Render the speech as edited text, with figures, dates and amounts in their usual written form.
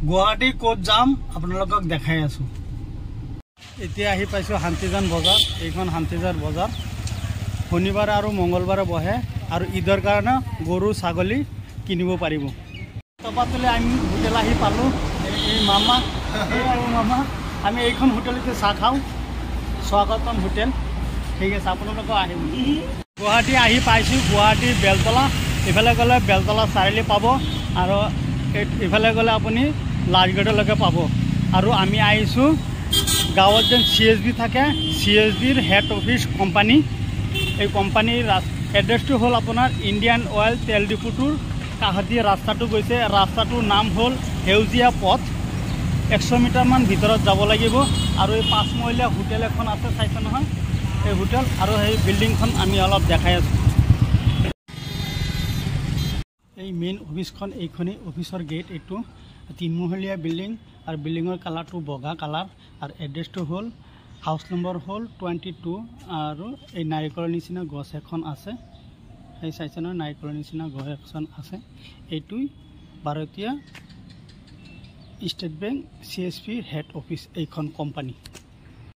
গুৱাহাটী ক'ত যাম আপোনালোকক দেখাই আছো। এতিয়া আহি পাইছো শান্তিজন বজাৰ। এইখন শান্তিজাৰ বজাৰ শনিবাৰ আৰু মঙ্গলবাৰে বহে আৰু ঈদৰ কাৰণে গৰু ছাগলী কিনিব পাৰিব। তপাতলে আমি হোটেল আহি পালো। এই মামা আমি এইখন হোটেলতে চাহ খাওঁ, স্বাগতম হোটেল। ঠিক আছে, আপোনালোক আহিব। গুৱাহাটী আহি পাইছো, গুৱাহাটী বেলতলা। ইফালে গ'লে বেলতলা চাৰিআলি পাব আৰু ইফালে গ'লে আপুনি লাজগড়লৈকে পাব। আৰু আমি আহিছোঁ গাঁৱত যেন CSB থাকে, CSBৰ হেড অফিচ কোম্পানী। এই কোম্পানীৰ এড্ৰেছটো হ'ল আপোনাৰ ইণ্ডিয়ান অইল তেল ডিপুটোৰ কাষেদি ৰাস্তাটো গৈছে। ৰাস্তাটোৰ নাম হ'ল সেউজীয়া পথ। 100 মিটাৰমান ভিতৰত যাব লাগিব আৰু এই 5 মহলীয়া হোটেল এখন আছে, চাইছে নহয় এই হোটেল। আৰু সেই বিল্ডিংখন আমি অলপ দেখাই আছোঁ। এই মেইন অফিসখন এইখনেই অফিসৰ গেট। এইটো 3 মহলীয়া বিল্ডিং আৰু বিল্ডিঙৰ কালাৰটো বগা কালাৰ আৰু এড্ৰেছটো হ'ল হাউচ নম্বৰ হ'ল 22 আৰু এই নাৰিকলৰ নিচিনা গছ এখন আছে। এই চাইছে নহয় নাৰিকলৰ নিচিনা গছ এখন আছে। এইটোই ভাৰতীয় state bank CSB head office এইখন কোম্পানী।